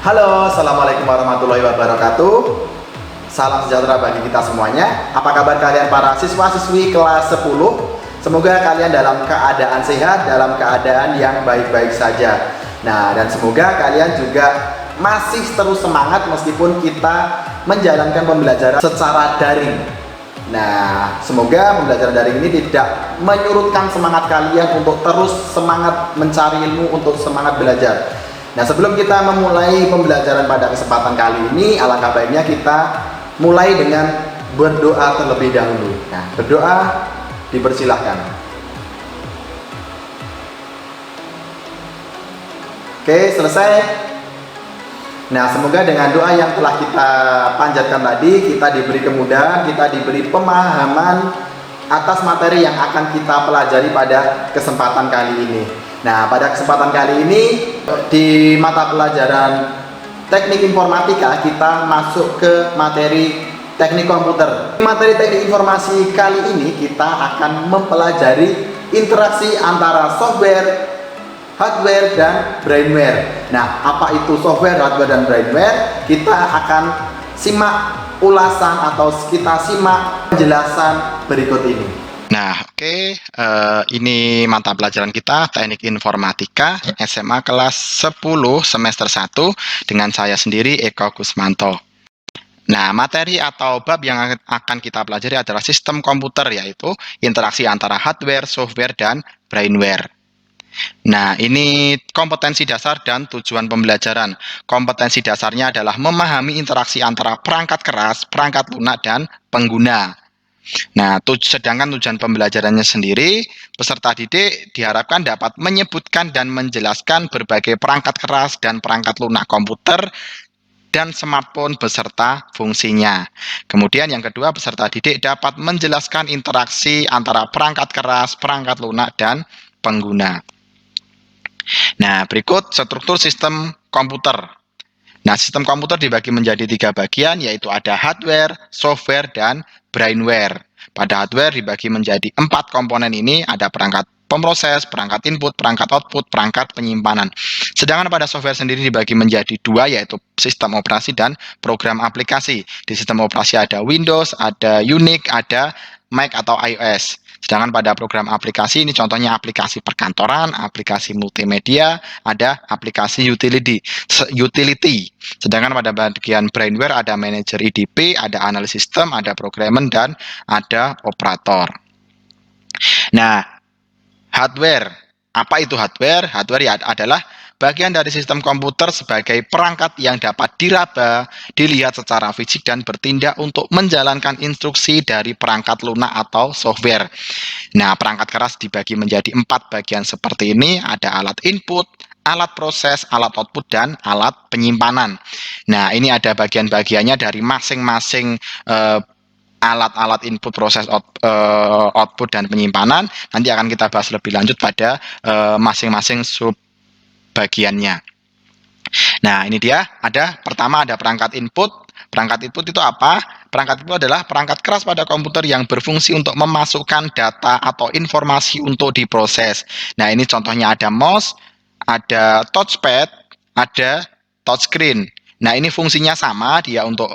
Halo, Assalamualaikum warahmatullahi wabarakatuh. Salam sejahtera bagi kita semuanya. Apa kabar kalian para siswa-siswi kelas 10? Semoga kalian dalam keadaan sehat, dalam keadaan yang baik-baik saja. Nah, dan semoga kalian juga masih terus semangat meskipun kita menjalankan pembelajaran secara daring. Nah, semoga pembelajaran daring ini tidak menyurutkan semangat kalian untuk terus semangat mencari ilmu, untuk semangat belajar. Nah, sebelum kita memulai pembelajaran pada kesempatan kali ini, alangkah baiknya kita mulai dengan berdoa terlebih dahulu. Nah, berdoa dipersilahkan. Oke, selesai. Nah, semoga dengan doa yang telah kita panjatkan tadi, kita diberi kemudahan, kita diberi pemahaman atas materi yang akan kita pelajari pada kesempatan kali ini. Nah, pada kesempatan kali ini di mata pelajaran teknik informatika kita masuk ke materi teknik komputer. Materi teknik informasi kali ini kita akan mempelajari interaksi antara software, hardware, dan brainware. Nah, apa itu software, hardware, dan brainware? Kita akan simak ulasan atau kita simak penjelasan berikut ini. Nah, oke, ini mata pelajaran kita Teknik Informatika SMA kelas 10 semester 1 dengan saya sendiri Eko Kusmanto. Nah, materi atau bab yang akan kita pelajari adalah sistem komputer, yaitu interaksi antara hardware, software, dan brainware. Nah, ini kompetensi dasar dan tujuan pembelajaran. Kompetensi dasarnya adalah memahami interaksi antara perangkat keras, perangkat lunak, dan pengguna. Nah, sedangkan tujuan pembelajarannya sendiri, peserta didik diharapkan dapat menyebutkan dan menjelaskan berbagai perangkat keras dan perangkat lunak komputer dan smartphone beserta fungsinya. Kemudian yang kedua, peserta didik dapat menjelaskan interaksi antara perangkat keras, perangkat lunak, dan pengguna. Nah, berikut struktur sistem komputer. Nah, sistem komputer dibagi menjadi 3 bagian, yaitu ada hardware, software, dan brainware. Pada hardware dibagi menjadi 4 komponen ini, ada perangkat pemroses, perangkat input, perangkat output, perangkat penyimpanan. Sedangkan pada software sendiri dibagi menjadi 2, yaitu sistem operasi dan program aplikasi. Di sistem operasi ada Windows, ada Unix, ada Mac atau iOS. Sedangkan pada program aplikasi ini contohnya aplikasi perkantoran, aplikasi multimedia, ada aplikasi utility. Sedangkan pada bagian brainware ada manajer IDP, ada analis sistem, ada programmer, dan ada operator. Nah, hardware. Apa itu hardware? Hardware ya adalah bagian dari sistem komputer sebagai perangkat yang dapat diraba, dilihat secara fisik, dan bertindak untuk menjalankan instruksi dari perangkat lunak atau software. Nah, perangkat keras dibagi menjadi 4 bagian seperti ini. Ada alat input, alat proses, alat output, dan alat penyimpanan. Nah, ini ada bagian-bagiannya dari masing-masing alat-alat input, proses, output, dan penyimpanan. Nanti akan kita bahas lebih lanjut pada masing-masing sub bagiannya. Nah, ini dia, pertama ada perangkat input. Perangkat input itu apa? Perangkat input adalah perangkat keras pada komputer yang berfungsi untuk memasukkan data atau informasi untuk diproses. Nah, ini contohnya ada mouse, ada touchpad, ada touchscreen. Nah, ini fungsinya sama, dia untuk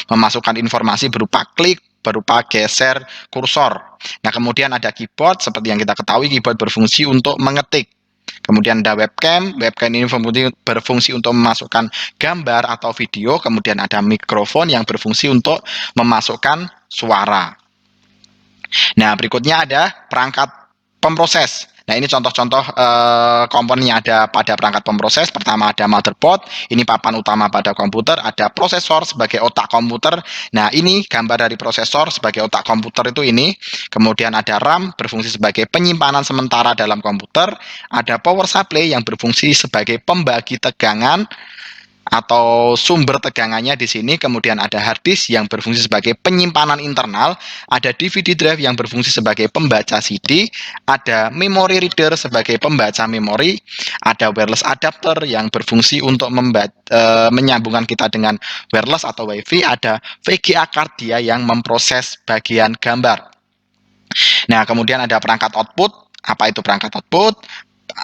memasukkan informasi berupa klik, berupa geser kursor. Nah, kemudian ada keyboard, seperti yang kita ketahui keyboard berfungsi untuk mengetik. Kemudian ada webcam, webcam ini berfungsi untuk memasukkan gambar atau video. Kemudian ada mikrofon yang berfungsi untuk memasukkan suara. Nah, berikutnya ada perangkat pemroses. Nah, ini contoh-contoh komponen yang ada pada perangkat pemroses. Pertama ada motherboard, ini papan utama pada komputer. Ada prosesor sebagai otak komputer. Nah, ini gambar dari prosesor sebagai otak komputer itu ini. Kemudian ada RAM berfungsi sebagai penyimpanan sementara dalam komputer. Ada power supply yang berfungsi sebagai pembagi tegangan atau sumber tegangannya di sini. Kemudian ada hard disk yang berfungsi sebagai penyimpanan internal, ada DVD drive yang berfungsi sebagai pembaca CD, ada memory reader sebagai pembaca memori, ada wireless adapter yang berfungsi untuk menyambungkan kita dengan wireless atau WiFi, ada VGA card dia yang memproses bagian gambar. Nah, kemudian ada perangkat output. Apa itu perangkat output?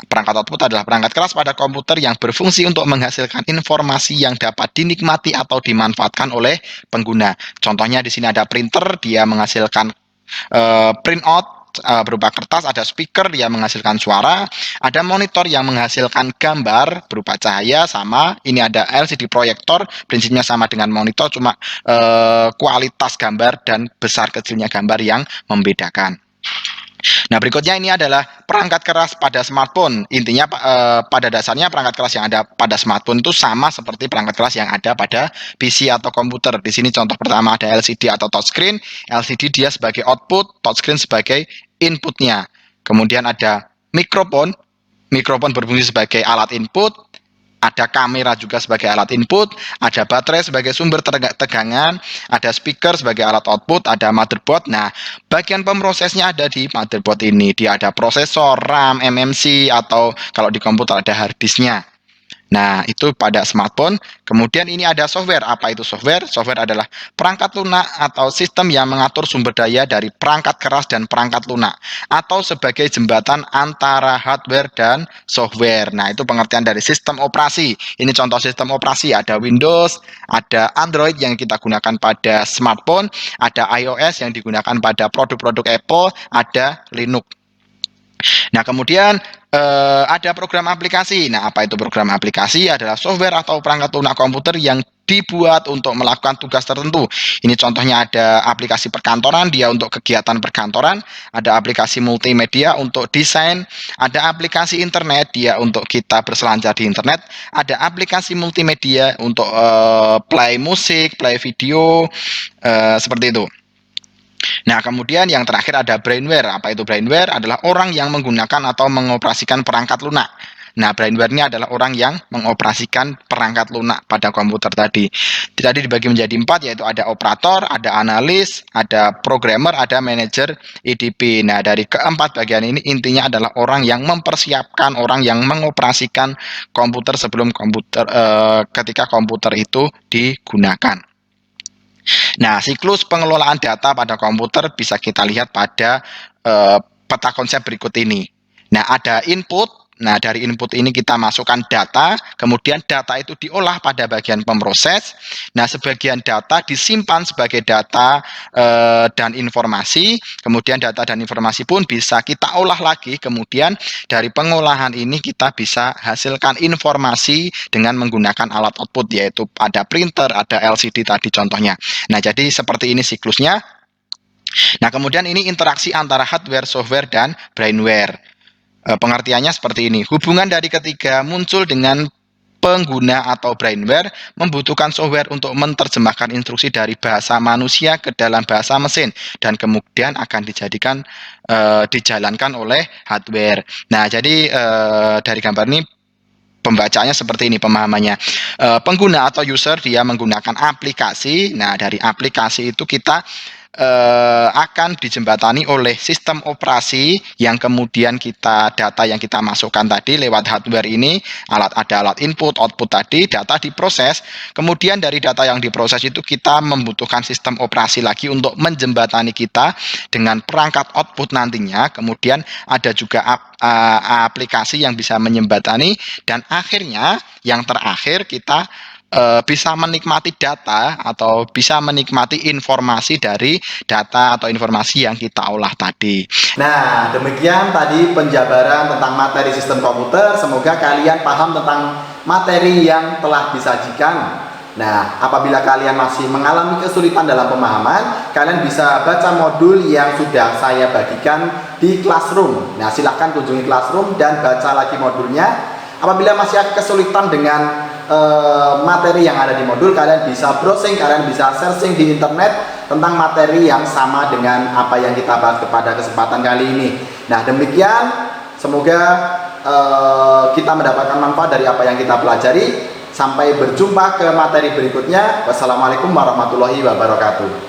Perangkat output adalah perangkat keras pada komputer yang berfungsi untuk menghasilkan informasi yang dapat dinikmati atau dimanfaatkan oleh pengguna. Contohnya di sini ada printer, dia menghasilkan printout berupa kertas, ada speaker dia menghasilkan suara, ada monitor yang menghasilkan gambar berupa cahaya, sama ini ada LCD proyektor, prinsipnya sama dengan monitor, cuma kualitas gambar dan besar kecilnya gambar yang membedakan. Nah, berikutnya ini adalah perangkat keras pada smartphone. Intinya pada dasarnya perangkat keras yang ada pada smartphone itu sama seperti perangkat keras yang ada pada PC atau komputer. Di sini contoh pertama ada LCD atau touchscreen. LCD dia sebagai output, touchscreen sebagai inputnya. Kemudian ada mikrofon. Mikrofon berfungsi sebagai alat input. Ada kamera juga sebagai alat input, ada baterai sebagai sumber tegangan, ada speaker sebagai alat output, ada motherboard. Nah, bagian pemrosesnya ada di motherboard ini. Dia ada prosesor, RAM, MMC, atau kalau di komputer ada hard disknya. Nah, itu pada smartphone. Kemudian ini ada software. Apa itu software? Software adalah perangkat lunak atau sistem yang mengatur sumber daya dari perangkat keras dan perangkat lunak, atau sebagai jembatan antara hardware dan software. Nah, itu pengertian dari sistem operasi. Ini contoh sistem operasi, ada Windows, ada Android yang kita gunakan pada smartphone, ada iOS yang digunakan pada produk-produk Apple, ada Linux. Nah, kemudian ada program aplikasi. Nah, apa itu program aplikasi? Adalah software atau perangkat lunak komputer yang dibuat untuk melakukan tugas tertentu. Ini contohnya ada aplikasi perkantoran, dia untuk kegiatan perkantoran, ada aplikasi multimedia untuk desain, ada aplikasi internet, dia untuk kita berselancar di internet, ada aplikasi multimedia untuk play musik, play video, seperti itu. Nah, kemudian yang terakhir ada brainware. Apa itu brainware? Adalah orang yang menggunakan atau mengoperasikan perangkat lunak. Nah, brainware ini adalah orang yang mengoperasikan perangkat lunak pada komputer tadi. Tadi dibagi menjadi 4, yaitu ada operator, ada analis, ada programmer, ada manajer EDP. Nah, dari keempat bagian ini intinya adalah orang yang mempersiapkan, orang yang mengoperasikan komputer sebelum ketika komputer itu digunakan. Nah, siklus pengelolaan data pada komputer bisa kita lihat pada peta konsep berikut ini. Nah, ada input. Nah, dari input ini kita masukkan data, kemudian data itu diolah pada bagian pemroses. Nah, sebagian data disimpan sebagai data dan informasi, kemudian data dan informasi pun bisa kita olah lagi, kemudian dari pengolahan ini kita bisa hasilkan informasi dengan menggunakan alat output, yaitu ada printer, ada LCD tadi contohnya. Nah, jadi seperti ini siklusnya. Nah, kemudian ini interaksi antara hardware, software, dan brainware. Pengertiannya seperti ini. Hubungan dari ketiga muncul dengan pengguna atau brainware membutuhkan software untuk menerjemahkan instruksi dari bahasa manusia ke dalam bahasa mesin dan kemudian akan dijalankan oleh hardware. Nah, jadi dari gambar ini pembacaannya seperti ini pemahamannya. Pengguna atau user dia menggunakan aplikasi. Nah, dari aplikasi itu kita akan dijembatani oleh sistem operasi yang kemudian data yang kita masukkan tadi lewat hardware ini, ada alat input, output tadi, data diproses, kemudian dari data yang diproses itu kita membutuhkan sistem operasi lagi untuk menjembatani kita dengan perangkat output nantinya, kemudian ada juga aplikasi yang bisa menjembatani, dan akhirnya yang terakhir kita bisa menikmati data atau bisa menikmati informasi dari data atau informasi yang kita olah tadi. Nah, demikian tadi penjabaran tentang materi sistem komputer. Semoga kalian paham tentang materi yang telah disajikan. Nah, apabila kalian masih mengalami kesulitan dalam pemahaman, kalian bisa baca modul yang sudah saya bagikan di Classroom. Nah, silahkan kunjungi Classroom dan baca lagi modulnya. Apabila masih ada kesulitan dengan materi yang ada di modul, kalian bisa browsing, kalian bisa searching di internet tentang materi yang sama dengan apa yang kita bahas pada kesempatan kali ini. Nah, demikian, semoga kita mendapatkan manfaat dari apa yang kita pelajari. Sampai berjumpa ke materi berikutnya. Wassalamualaikum warahmatullahi wabarakatuh.